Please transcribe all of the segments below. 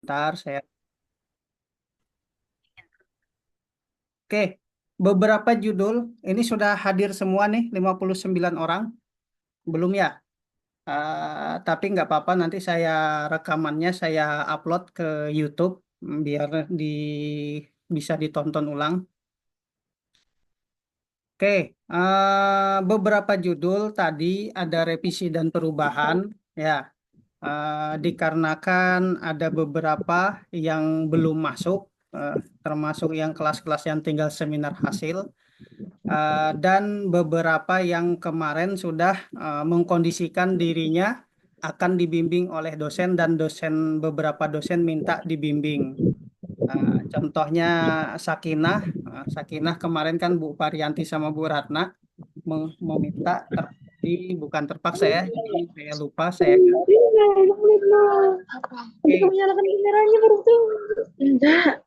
Sebentar, saya. Oke, beberapa judul ini sudah hadir semua nih, 59 orang. Belum ya? Tapi nggak apa-apa, nanti saya rekamannya saya upload ke YouTube biar di bisa ditonton ulang. Oke, beberapa judul tadi ada revisi dan perubahan ya. Dikarenakan ada beberapa yang belum masuk, eh, termasuk yang kelas-kelas yang tinggal seminar hasil. Dan beberapa yang kemarin sudah mengkondisikan dirinya akan dibimbing oleh dosen dan beberapa dosen minta dibimbing. Contohnya Sakinah, Sakinah kemarin kan Bu Parianti sama Bu Ratna meminta bukan terpaksa ya, jadi saya lupa saya ganti. Nanti kamu Oke, nyalakan kameranya baru tuh. Enggak.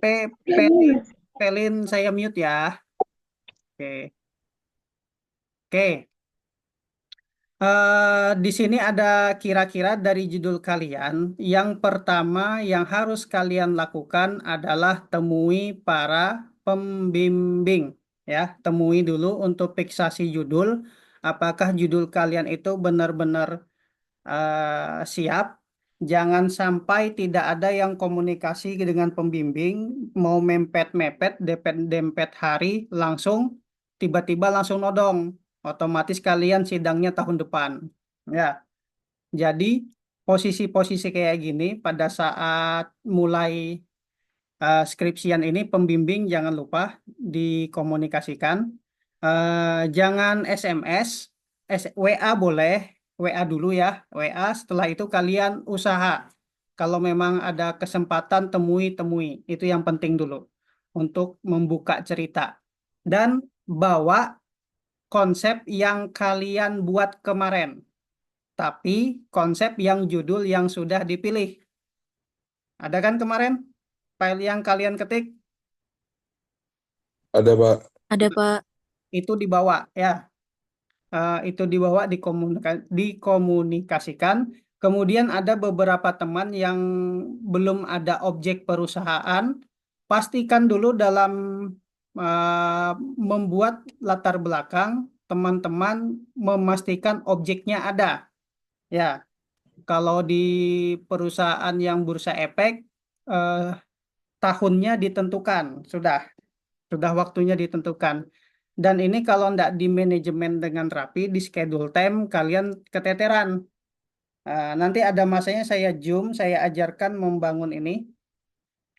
Pelin, Pelin saya mute ya. Oke, oke. Di sini ada kira-kira dari judul kalian. Yang pertama yang harus kalian lakukan adalah temui para pembimbing. Ya, temui dulu untuk fiksasi judul. Apakah judul kalian itu benar-benar siap? Jangan sampai tidak ada yang komunikasi dengan pembimbing, mau mepet-mepet, dempet-dempet hari, langsung tiba-tiba langsung nodong. Otomatis kalian sidangnya tahun depan. Ya, jadi posisi-posisi kayak gini pada saat mulai skripsian ini pembimbing jangan lupa dikomunikasikan. Jangan SMS, WA boleh, WA dulu ya, WA. Setelah itu kalian usaha. Kalau memang ada kesempatan temui-temui, itu yang penting dulu untuk membuka cerita. Dan bawa konsep yang kalian buat kemarin, tapi konsep yang judul yang sudah dipilih. Ada kan kemarin file yang kalian ketik? Ada, Pak. Ada, Itu, Pak. itu dibawa ya. Itu dibawa dikomunikasikan. Kemudian ada beberapa teman yang belum ada objek perusahaan. Pastikan dulu dalam uh, membuat latar belakang, teman-teman memastikan objeknya ada. Ya, kalau di perusahaan yang bursa efek, eh, tahunnya ditentukan, sudah waktunya ditentukan. Dan ini kalau tidak di manajemen dengan rapi, di schedule time, kalian keteteran. Nanti ada masanya saya zoom, saya ajarkan membangun ini,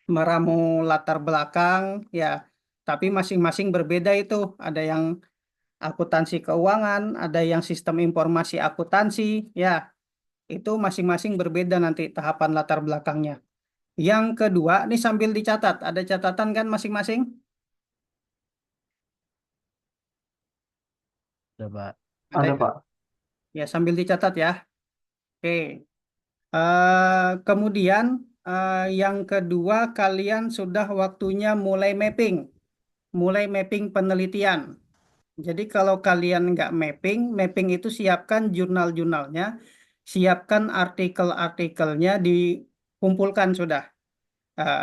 meramu latar belakang, ya. Tapi masing-masing berbeda itu. Ada yang akuntansi keuangan, ada yang sistem informasi akuntansi, ya. Itu masing-masing berbeda nanti tahapan latar belakangnya. Yang kedua, ini sambil dicatat, ada catatan kan masing-masing? Ada, Pak. Ada Ada, ya? Pak. Ya, sambil dicatat ya. Oke. Kemudian yang kedua kalian sudah waktunya mulai mapping penelitian. Jadi kalau kalian nggak mapping, mapping itu siapkan jurnal-jurnalnya, siapkan artikel-artikelnya, dikumpulkan sudah.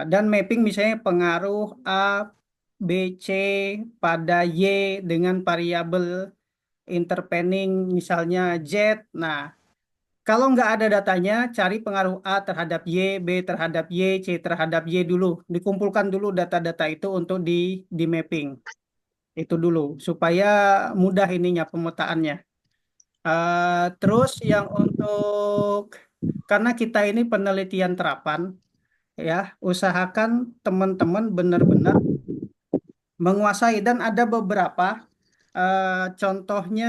Dan mapping misalnya pengaruh A, B, C pada Y dengan variabel interpening misalnya Z. Nah, kalau nggak ada datanya, cari pengaruh A terhadap Y, B terhadap Y, C terhadap Y dulu. Dikumpulkan dulu data-data itu untuk di mapping. Itu dulu, supaya mudah ininya pemetaannya. Terus yang untuk, karena kita ini penelitian terapan, ya, usahakan teman-teman benar-benar menguasai. Dan ada beberapa, contohnya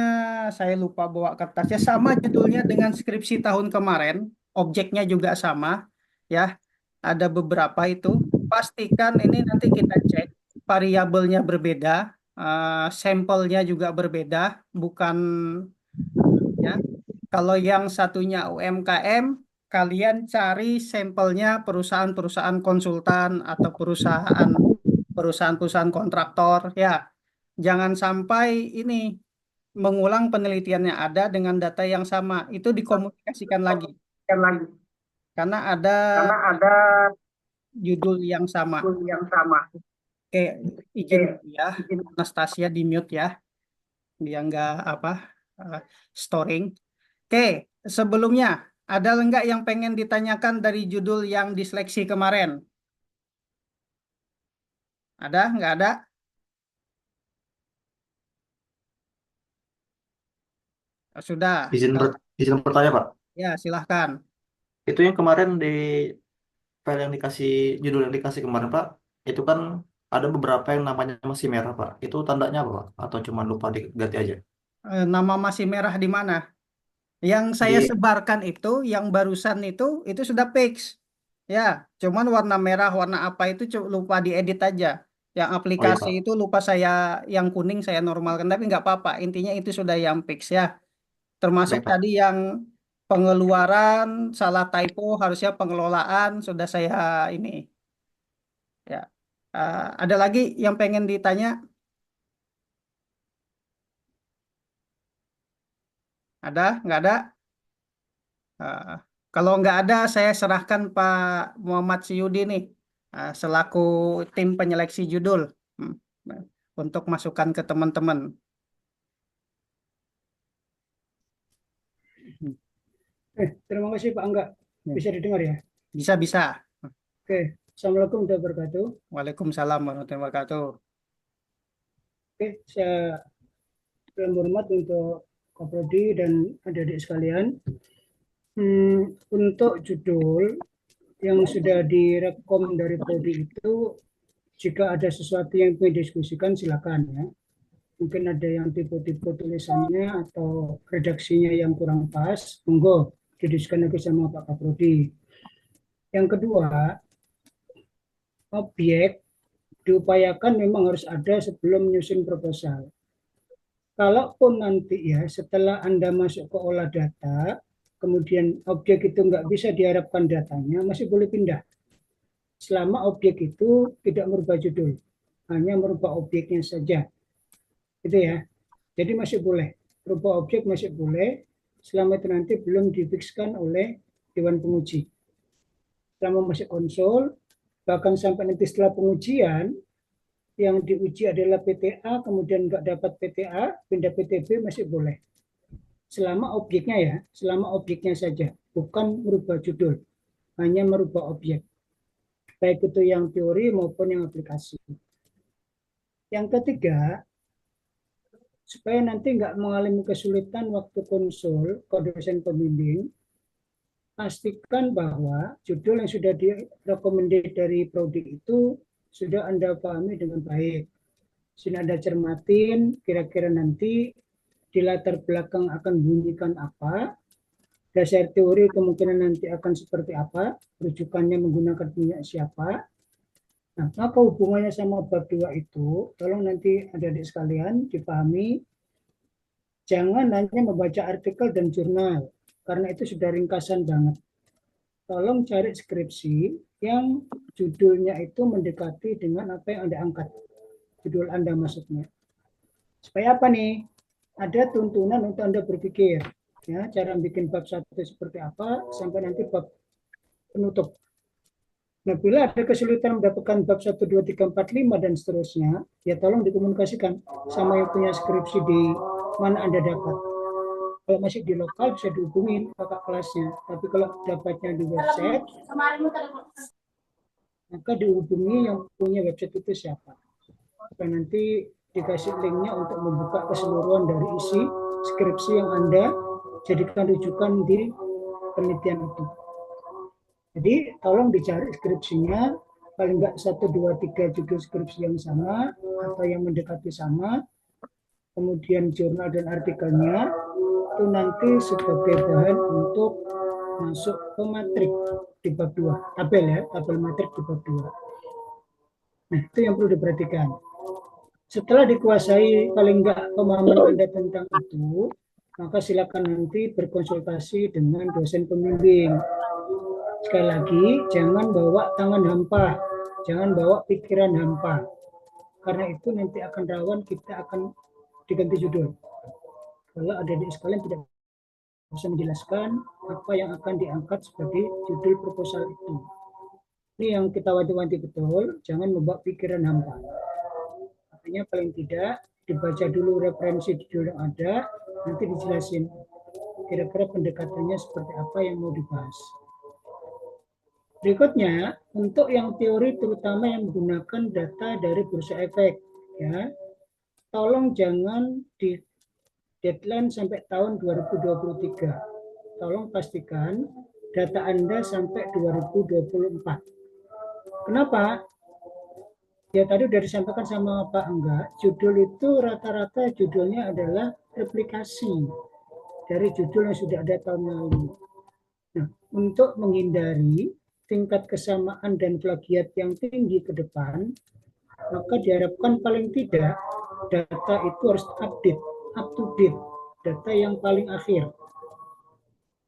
saya lupa bawa kertasnya, sama judulnya dengan skripsi tahun kemarin, objeknya juga sama, ya. Ada beberapa itu. Pastikan ini nanti kita cek variabelnya berbeda, sampelnya juga berbeda, bukan ya. Kalau yang satunya UMKM, kalian cari sampelnya perusahaan-perusahaan konsultan atau perusahaan-perusahaan kontraktor, ya. Jangan sampai ini mengulang penelitiannya ada dengan data yang sama. Itu dikomunikasikan lagi. Kan lagi. karena ada ada judul yang sama. judul yang sama. Oke, izin ya, Anastasia di mute ya, dia nggak apa eh, storing. Oke, sebelumnya ada nggak yang pengen ditanyakan dari judul yang diseleksi kemarin? Ada? Nggak ada? Sudah. Izin bertanya Pak. Ya, silahkan. Itu yang kemarin di file yang dikasih judul yang dikasih kemarin Pak, itu kan ada beberapa yang namanya masih merah Pak. Itu tandanya apa Pak? Atau cuma lupa diganti aja? Nama masih merah di mana? Yang saya Di sebarkan itu, yang barusan itu sudah fix. Ya, cuman warna merah, warna apa itu lupa diedit aja. Yang Oh iya aplikasi Pak. itu lupa saya, yang kuning saya normalkan, tapi nggak apa-apa. Intinya itu sudah yang fix ya. Termasuk Baik Pak. tadi yang pengeluaran, salah typo, harusnya pengelolaan sudah saya ini. Ya. Ada lagi yang pengen ditanya? Ada? Nggak ada? Eh, Kalau nggak ada, saya serahkan Pak Muhammad Siyudi nih, selaku tim penyeleksi judul, hmm, untuk masukan ke teman-teman. Terima kasih Pak Angga. Bisa didengar ya? Bisa, bisa. Oke. Assalamualaikum warahmatullahi wabarakatuh. Waalaikumsalam warahmatullahi wabarakatuh. Oke, saya dengan hormat untuk Kaprodi dan adik-adik sekalian. Untuk judul yang sudah direkom dari Prodi itu, jika ada sesuatu yang ingin didiskusikan silakan ya. Mungkin ada yang tipe-tipe tulisannya atau redaksinya yang kurang pas, monggo didiskusikan lagi sama Pak Kaprodi. Yang kedua, objek diupayakan memang harus ada sebelum menyusun proposal. Kalaupun nanti ya setelah Anda masuk ke olah data, kemudian objek itu nggak bisa diharapkan datanya, masih boleh pindah. Selama objek itu tidak merubah judul, hanya merubah objeknya saja. Gitu ya. Jadi masih boleh. Merubah objek masih boleh, selama itu nanti belum difikskan oleh Dewan Penguji. Selama masih konsul, bahkan sampai nanti setelah pengujian, yang diuji adalah PTA, kemudian nggak dapat PTA, pindah PTB masih boleh. Selama objeknya ya, selama objeknya saja, bukan merubah judul, hanya merubah objek. Baik itu yang teori maupun yang aplikasi. Yang ketiga, supaya nanti nggak mengalami kesulitan waktu konsul ke dosen pembimbing, pastikan bahwa judul yang sudah direkomendasi dari Prodi itu sudah Anda pahami dengan baik. Sudah Anda cermatin, kira-kira nanti di latar belakang akan bunyikan apa, dasar teori kemungkinan nanti akan seperti apa, rujukannya menggunakan punya siapa. Nah, maka hubungannya sama bab 2 itu, tolong nanti adik-adik sekalian dipahami, jangan hanya membaca artikel dan jurnal, karena itu sudah ringkasan banget. Tolong cari skripsi yang judulnya itu mendekati dengan apa yang Anda angkat. Judul Anda maksudnya. Supaya apa nih? Ada tuntunan untuk Anda berpikir. Ya, cara bikin bab 1 seperti apa, sampai nanti bab penutup. Nah, bila ada kesulitan mendapatkan bab 1, 2, 3, 4, 5, dan seterusnya, ya tolong dikomunikasikan sama yang punya skripsi di mana Anda dapat. Kalau masih di lokal bisa dihubungin kakak kelasnya. Tapi kalau dapatnya di website, maka dihubungi yang punya website itu siapa. Supaya nanti dikasih linknya untuk membuka keseluruhan dari isi skripsi yang Anda jadikan rujukan di penelitian itu. Jadi tolong dicari skripsinya, paling enggak 1, 2, 3 judul skripsi yang sama atau yang mendekati sama, kemudian jurnal dan artikelnya, itu nanti sebagai bahan untuk masuk ke matrik di bab 2, tabel ya, tabel matrik di bab 2. Nah, itu yang perlu diperhatikan. Setelah dikuasai paling enggak pemahaman Anda tentang itu, maka silakan nanti berkonsultasi dengan dosen pembimbing. Sekali lagi, jangan bawa tangan hampa, jangan bawa pikiran hampa. Karena itu nanti akan rawan kita akan diganti judul. Kalau adik-adik sekalian tidak bisa menjelaskan apa yang akan diangkat sebagai judul proposal itu. Ini yang kita wanti-wanti betul, jangan membawa pikiran hampa. Artinya paling tidak dibaca dulu referensi judul yang ada, nanti dijelasin kira-kira pendekatannya seperti apa yang mau dibahas. Berikutnya, untuk yang teori terutama yang menggunakan data dari bursa efek, ya, tolong jangan di deadline sampai tahun 2023. Tolong pastikan data Anda sampai 2024. Kenapa? Ya tadi sudah disampaikan sama Pak Angga, judul itu rata-rata judulnya adalah replikasi dari judul yang sudah ada tahun lalu. Nah, untuk menghindari tingkat kesamaan dan plagiat yang tinggi ke depan, maka diharapkan paling tidak data itu harus update, up to date, data yang paling akhir.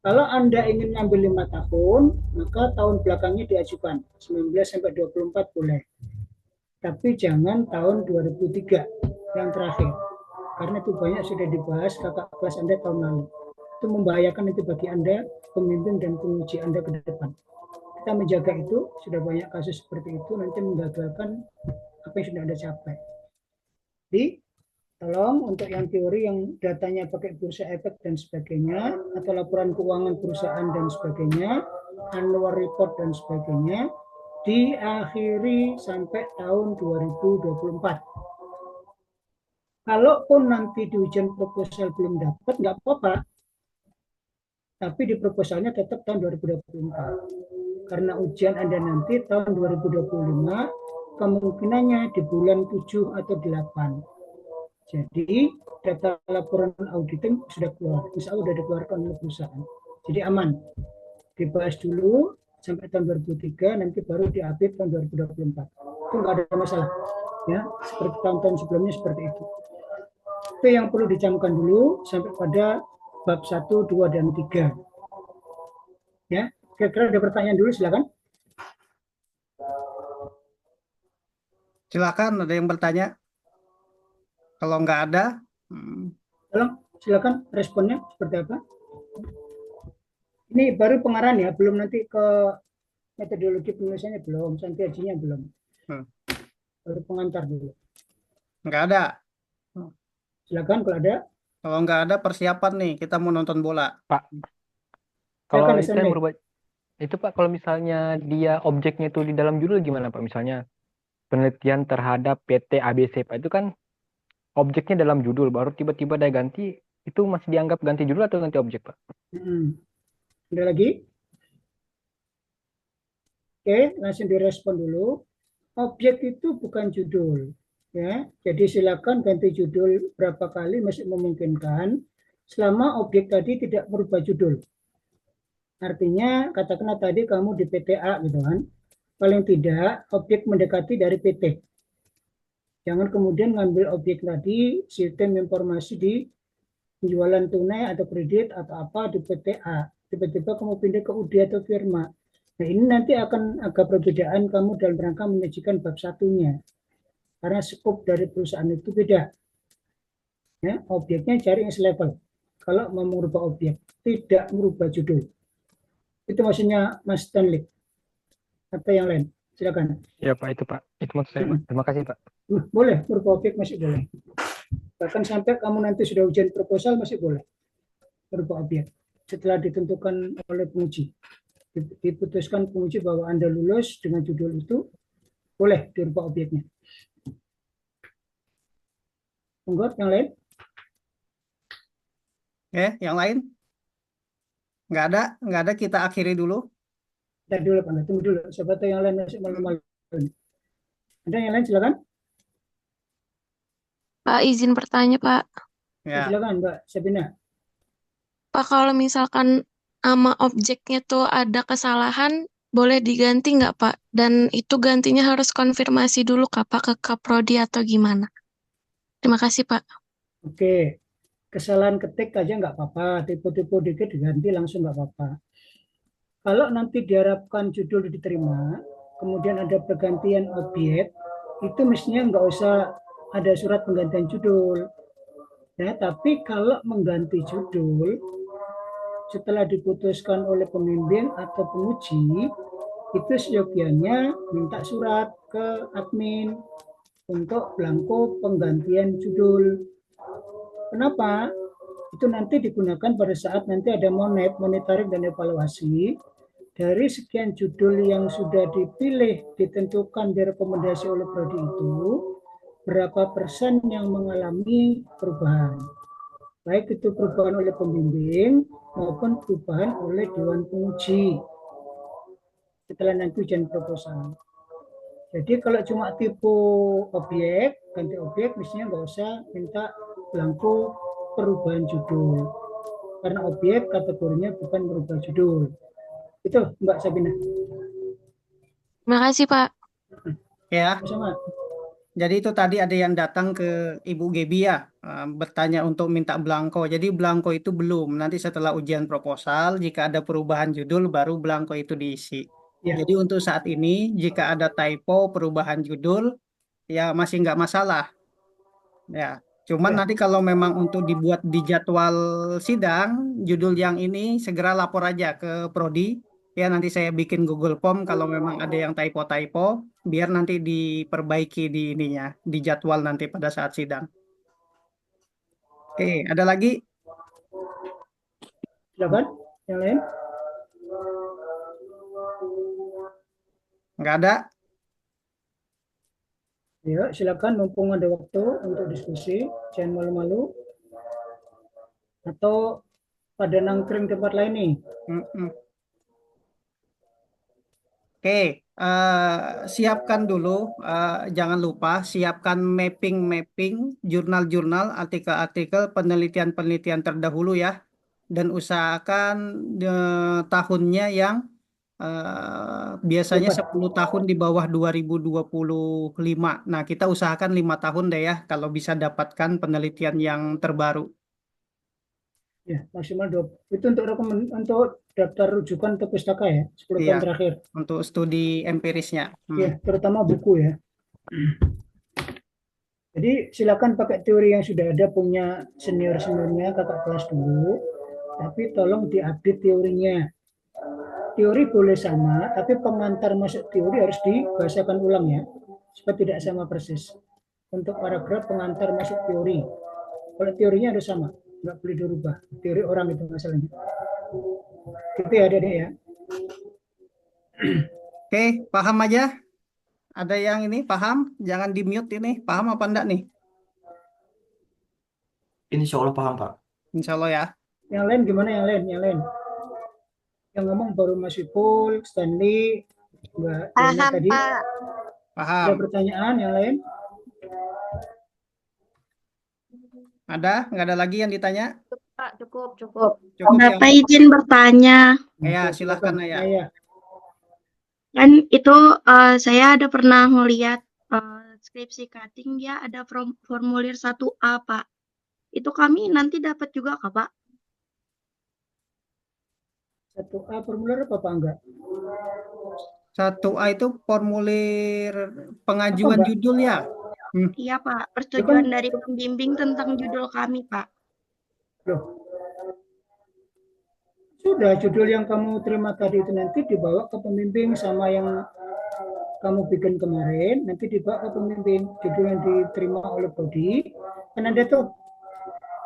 Kalau Anda ingin ngambil 5 tahun, maka tahun belakangnya diajukan, 19 sampai 24 boleh. Tapi jangan tahun 2003 yang terakhir. Karena itu banyak sudah dibahas kakak kelas Anda tahun lalu. Itu membahayakan nanti bagi Anda, pemimpin dan penguji Anda ke depan. Kita menjaga itu, sudah banyak kasus seperti itu, nanti menggagalkan apa yang sudah Anda capai. Jadi, tolong untuk yang teori yang datanya pakai bursa efek dan sebagainya, atau laporan keuangan perusahaan dan sebagainya, annual report dan sebagainya, diakhiri sampai tahun 2024. Kalaupun nanti di ujian proposal belum dapat, nggak apa-apa. Tapi di proposalnya tetap tahun 2024. Karena ujian Anda nanti tahun 2025, kemungkinannya di bulan 7 atau 8. Jadi data laporan auditing sudah keluar, insya Allah sudah dikeluarkan oleh perusahaan. Jadi aman. Dibahas dulu sampai tahun 2003, nanti baru diupdate tahun 2024. Itu nggak ada masalah. Ya, seperti tahun-tahun sebelumnya seperti itu. Itu yang perlu dicamkan dulu sampai pada bab 1, 2, dan 3. Ya, kira-kira ada pertanyaan dulu, silakan. Silakan, ada yang bertanya? Kalau nggak ada, Tolong, silakan responnya seperti apa. Ini baru pengarahan ya, belum nanti ke metodologi penulisannya belum, santiajinya belum. Baru pengantar dulu. nggak ada. Silakan kalau ada. Kalau nggak ada persiapan nih, kita mau nonton bola. Pak, kalau Silakan, itu yang SMB. berubah itu Pak, kalau misalnya dia objeknya itu di dalam judul gimana Pak? Misalnya penelitian terhadap PT ABC Pak, itu kan objeknya dalam judul, baru tiba-tiba dia ganti, itu masih dianggap ganti judul atau ganti objek Pak? Ada lagi? Oke, langsung direspon dulu. Objek itu bukan judul, ya. Jadi silakan ganti judul berapa kali masih memungkinkan, selama objek tadi tidak merubah judul. Artinya, katakanlah tadi kamu di PTA gitu kan, paling tidak objek mendekati dari PT. Jangan kemudian ngambil objek tadi, sistem informasi di penjualan tunai atau kredit atau apa di PTA. Tiba-tiba kamu pindah ke UD atau firma. Nah ini nanti akan agak perbedaan kamu dalam rangka menyajikan bab satunya. Karena skop dari perusahaan itu beda. Ya, objeknya cari yang selevel. Kalau mau merubah objek, tidak merubah judul. Itu maksudnya Mas Stanley. Atau yang lain. Silakan. Ya Pak, itu Pak. Itu maksud saya Pak. Terima kasih Pak. Boleh, merubah objek masih boleh. Bahkan sampai kamu nanti sudah ujian proposal masih boleh merubah objek. Setelah ditentukan oleh penguji. Diputuskan penguji bahwa Anda lulus dengan judul itu, boleh dirubah objeknya. Monggo, yang lain? Oke, yang lain? Nggak ada, kita akhiri dulu. Kita dulu, Pak. Tunggu dulu. Siapa tahu yang lain masih malu-malu. Ada yang lain, silakan. Pak, izin bertanya, Pak. Ya. Silakan, Mbak Sabina. Pak, kalau misalkan nama objeknya tuh ada kesalahan, boleh diganti nggak, Pak? Dan itu gantinya harus konfirmasi dulu, Kak, Pak, ke Kaprodi atau gimana? Terima kasih, Pak. Oke. Kesalahan ketik aja nggak apa-apa. Tipe-tipe dikit diganti langsung nggak apa-apa. Kalau nanti diharapkan judul diterima, kemudian ada pergantian objek, itu mestinya nggak usah ada surat penggantian judul. Ya, tapi kalau mengganti judul, setelah diputuskan oleh pembimbing atau penguji, itu seyogianya minta surat ke admin untuk belangko penggantian judul. Kenapa? Itu nanti digunakan pada saat nanti ada monitoring dan evaluasi dari sekian judul yang sudah dipilih, ditentukan, direkomendasi oleh prodi itu, berapa persen yang mengalami perubahan. Baik itu perubahan oleh pembimbing maupun perubahan oleh Dewan Penguji setelah nanti ujian proposal. Jadi kalau cuma tipe objek, ganti objek, misalnya nggak usah minta belangko perubahan judul. Karena objek kategorinya bukan merubah judul. Itu Mbak Sabina. Makasih, Pak. Ya, Sama. jadi itu tadi ada yang datang ke Ibu Gebi ya, bertanya untuk minta belangko. Jadi belangko itu belum. Nanti setelah ujian proposal, jika ada perubahan judul, baru belangko itu diisi. Ya. Jadi untuk saat ini, jika ada typo perubahan judul, ya masih nggak masalah. Ya, cuman Ya. nanti kalau memang untuk dibuat di jadwal sidang, judul yang ini segera lapor aja ke Prodi. Ya, nanti saya bikin Google Form kalau memang ada yang typo-typo, biar nanti diperbaiki di ininya, di jadwal nanti pada saat sidang. Oke, ada lagi? Silakan. Yang lain? Nggak ada? Ya, silakan mumpung ada waktu untuk diskusi, jangan malu-malu. Atau pada nangkring tempat lain nih. Mm-mm. Oke, siapkan dulu, jangan lupa siapkan mapping-mapping, jurnal-jurnal, artikel-artikel, penelitian-penelitian terdahulu ya, dan usahakan tahunnya yang biasanya 10 tahun di bawah 2025. Nah, kita usahakan 5 tahun deh ya, kalau bisa dapatkan penelitian yang terbaru. Ya, maksimal 20. Itu untuk daftar rujukan ke pustaka ya, 10 Iya. tahun terakhir. Untuk studi empirisnya. Ya, terutama buku ya. Jadi silakan pakai teori yang sudah ada punya senior-seniornya kakak kelas dulu, tapi tolong diupdate teorinya. Teori boleh sama, tapi pengantar masuk teori harus dibahasakan ulang ya, supaya tidak sama persis. Untuk paragraf pengantar masuk teori, kalau teorinya harus sama, nggak boleh dirubah. Teori orang itu masalahnya. Gitu ya, Dede ya. Oke, paham aja? Ada yang ini paham? Jangan di mute ini. Paham apa enggak nih? Insya Allah paham, Pak. Insya Allah ya. Yang lain gimana? Yang lain. Yang ngomong baru Mas Ipul, Stanley, Mbak Diana tadi. Paham. Ada pertanyaan yang lain? Ada? Nggak ada lagi yang ditanya? Pak, cukup. Cukup Bapak yang... izin bertanya. Ya, silahkan ya. Ya. Kan itu saya ada pernah melihat skripsi cutting dia ada formulir 1A, Pak. Itu kami nanti dapat juga kah, Pak? 1A formulir apa enggak? 1A itu formulir pengajuan Mbak? judul ya? Iya, Pak. Persetujuan dari pembimbing tentang judul kami, Pak. Loh. Sudah, judul yang kamu terima tadi itu nanti dibawa ke pembimbing sama yang kamu bikin kemarin, nanti dibawa ke pembimbing. Judul yang diterima oleh prodi, kan ada tuh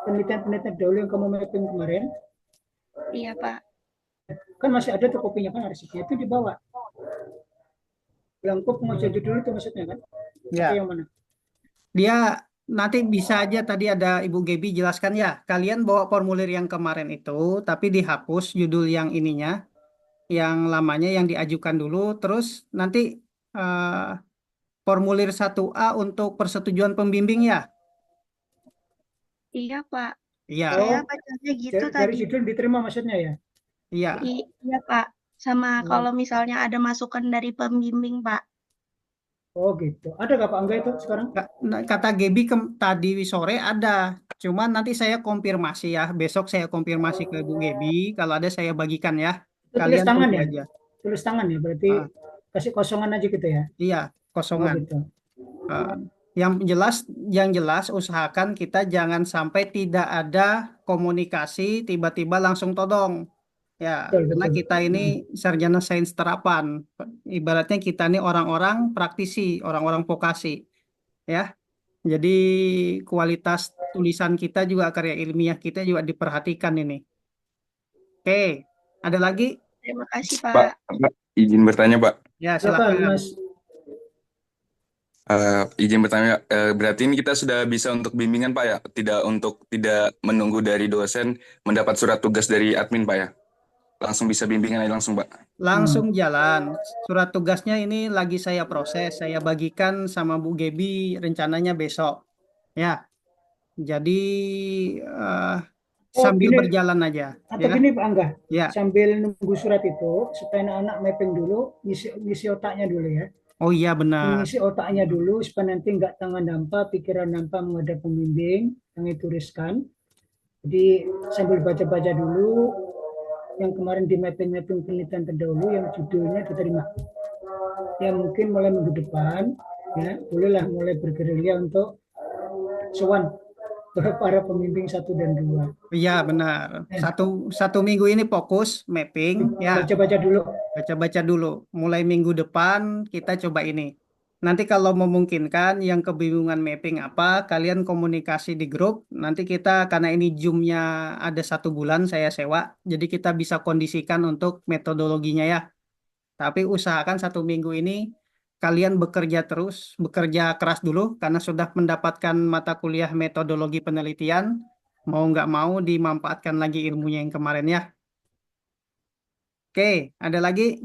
penelitian-penelitian dahulu yang kamu mapping kemarin. Iya, Pak. Kan masih ada tuh kopinya kan, arsipnya itu dibawa. Belangko pengujian judul itu maksudnya kan? Ya. Atau yang mana? Dia nanti bisa aja tadi ada Ibu Gebi jelaskan ya. Kalian bawa formulir yang kemarin itu, tapi dihapus judul yang ininya, yang lamanya yang diajukan dulu. Terus nanti formulir 1A untuk persetujuan pembimbing ya? Iya, Pak. Iya. Saya bacanya gitu Dari tadi. judul diterima maksudnya ya? Iya. Iya, Pak. Sama kalau misalnya ada masukan dari pembimbing, Pak. Oh gitu. Ada nggak Pak Angga itu sekarang? Kata Gebi tadi sore ada. Cuman nanti saya konfirmasi ya. Besok saya konfirmasi ke Bu Gebi. Kalau ada saya bagikan ya. Itu tulis Kalian tangan tunggu ya? aja. Tulis tangan ya, berarti kasih kosongan aja gitu ya? Iya, kosongan. Oh, gitu. Yang jelas usahakan kita jangan sampai tidak ada komunikasi tiba-tiba langsung todong. Ya, Betul, karena betul. kita ini sarjana sains terapan. Ibaratnya kita ini orang-orang praktisi, orang-orang vokasi, ya. Jadi kualitas tulisan kita juga karya ilmiah kita juga diperhatikan ini. Oke, ada lagi? Terima kasih, Pak, Pak. Pak, izin bertanya, Pak. Ya, Silakan, silakan. Mas. Izin bertanya, berarti ini kita sudah bisa untuk bimbingan, Pak ya? Tidak menunggu dari dosen mendapat surat tugas dari admin, Pak ya? Langsung bisa bimbingan aja langsung, Pak. Langsung jalan. Surat tugasnya ini lagi saya proses, saya bagikan sama Bu Gebi rencananya besok. Ya, jadi eh, Oh, sambil gini, berjalan aja, atau ya. gini Pak Angga, Ya. sambil nunggu surat itu, supaya anak-anak mapping dulu, ngisi otaknya dulu ya. Oh iya benar. Mengisi otaknya dulu, supaya nanti nggak tangan hampa, pikiran hampa menghadap pembimbing, yang dituliskan. Jadi sambil baca-baca dulu, yang kemarin di mapping-mapping penelitian terdahulu, yang judulnya diterima. Ya mungkin mulai minggu depan, ya bolehlah mulai bergerilya untuk sowan ke para pembimbing 1 dan 2. Iya benar. Satu minggu ini fokus mapping, ya. Baca-baca dulu. Baca-baca dulu. Mulai minggu depan kita coba ini. Nanti kalau memungkinkan yang kebingungan mapping apa, kalian komunikasi di grup. Nanti kita karena ini Zoom-nya ada 1 bulan saya sewa, jadi kita bisa kondisikan untuk metodologinya ya. Tapi usahakan 1 minggu ini kalian bekerja terus, bekerja keras dulu karena sudah mendapatkan mata kuliah metodologi penelitian. Mau nggak mau dimanfaatkan lagi ilmunya yang kemarin ya. Oke, ada lagi?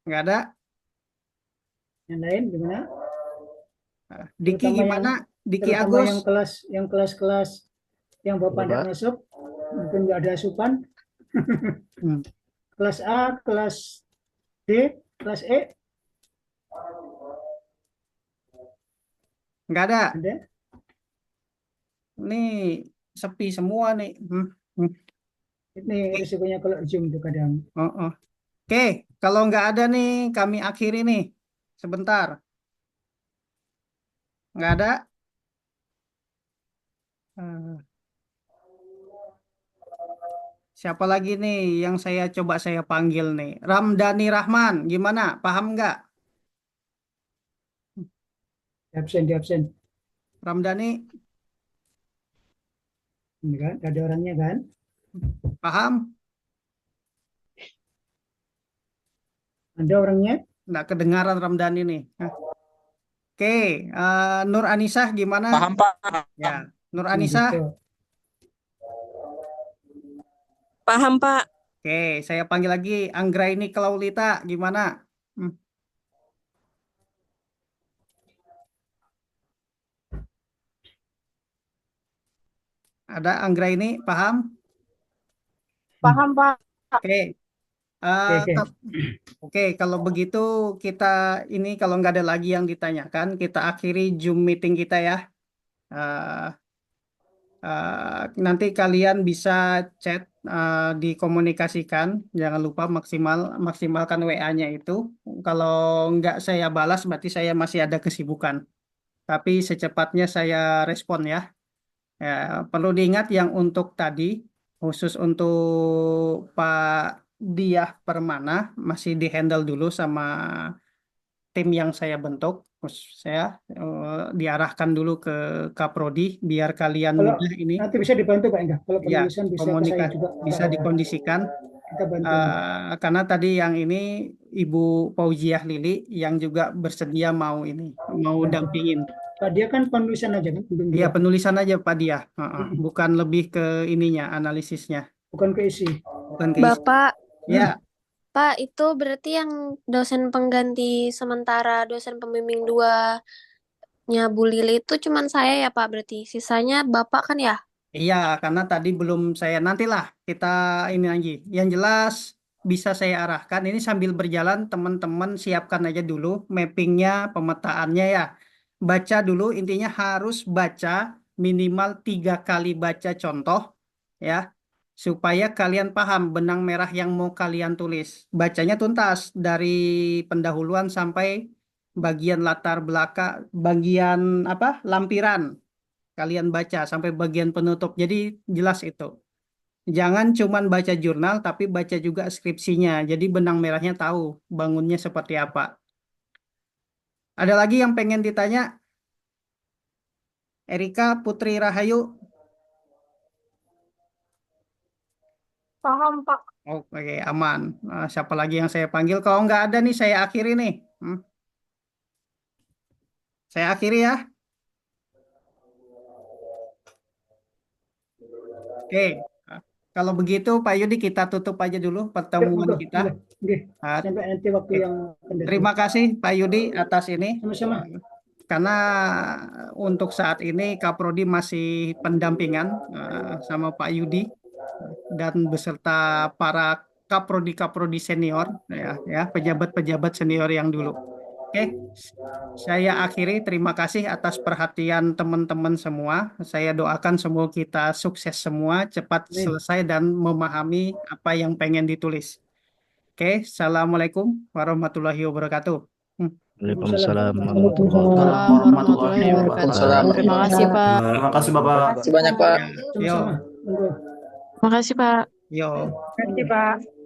Nggak ada? Yang lain gimana? Diki Terutama gimana? Diki terutama Agus? yang kelas-kelas yang Bapak Iya, tidak Pak. masuk, mungkin nggak ada asupan. Hmm. Kelas A, kelas D, kelas E, Nggak ada. ada. Ini sepi semua nih. Ini risikonya kalau Zoom itu kadang. Oh. Oke, kalau nggak ada nih kami akhiri nih. Sebentar. Nggak ada? Eh, Siapa lagi nih yang coba saya panggil nih? Ramdhani Rahman, gimana? Paham nggak? Di absen. Ramdhani, Ini kan, ada orangnya kan? paham? Ada orangnya? Nggak kedengaran Ramdhani nih. Hah. Oke, Nur Anisah gimana? Paham, Pak? Ya, Nur Nah, Anisah. gitu. Paham, Pak. Oke, saya panggil lagi Anggraini Klaulita, gimana? Hmm. Ada Anggraini, paham? Paham, Pak. Oke. Oke. Oke, kalau begitu kita ini kalau nggak ada lagi yang ditanyakan, kita akhiri Zoom meeting kita ya. Eh, Nanti kalian bisa chat, dikomunikasikan. Jangan lupa maksimalkan WA-nya itu. Kalau nggak saya balas, berarti saya masih ada kesibukan. Tapi secepatnya saya respon ya. Ya, perlu diingat yang untuk tadi, khusus untuk Pak Diah Permana, masih dihandle dulu sama tim yang saya bentuk. Terus saya diarahkan dulu ke Kaprodi biar kalian Kalau mudah ini. nanti bisa dibantu Pak Enggak? Kalau Ya, penulisan bisa ke saya juga. bisa dikondisikan. Kita bantu. Karena tadi yang ini Ibu Fauziah Lili yang juga bersedia mau dampingin. Pak dia kan penulisan aja kan? Belum Iya, juga. penulisan aja Pak Dia. Bukan lebih ke ininya, analisisnya. Bukan ke isi. Bukan ke isi. Bapak, Ya, Pak, itu berarti yang dosen pengganti sementara dosen pembimbing 2-nya Bu Lili itu cuman saya ya, Pak, berarti. Sisanya Bapak kan ya? iya, karena tadi belum saya, nantilah kita ini lagi. Yang jelas bisa saya arahkan, ini sambil berjalan teman-teman siapkan aja dulu mappingnya, pemetaannya ya. Baca dulu, intinya harus baca minimal 3 kali baca contoh ya. Supaya kalian paham benang merah yang mau kalian tulis. Bacanya tuntas dari pendahuluan sampai bagian latar belakang, bagian apa? Lampiran. kalian baca sampai bagian penutup. Jadi jelas itu. Jangan cuman baca jurnal, tapi baca juga skripsinya. Jadi benang merahnya tahu bangunnya seperti apa. Ada lagi yang pengen ditanya? Erika Putri Rahayu. Paham, Pak. Oke, aman. Siapa lagi yang saya panggil? Kalau nggak ada nih, saya akhiri nih. Saya akhiri ya. Oke, kalau begitu Pak Yudi kita tutup aja dulu pertemuan Monggo, kita. nggih. Ah, Sampai nanti waktu oke. yang akan datang. Terima kasih Pak Yudi atas ini. Sama-sama. Karena untuk saat ini Kaprodi masih pendampingan sama Pak Yudi dan beserta para Kaprodi senior ya pejabat-pejabat senior yang dulu. Oke, saya akhiri. Terima kasih atas perhatian teman-teman semua. Saya doakan semoga kita sukses semua, cepat Amin. selesai dan memahami apa yang pengen ditulis. Oke, Assalamualaikum warahmatullahi wabarakatuh. Waalaikumsalam Waalaikumsalam warahmatullahi wabarakatuh. Terima kasih, Pak. Terima kasih Bapak. Terima kasih banyak, Pak. Yo, Sama-sama. Monggo. Makasih, Pak. yo. Terima kasih, Pak.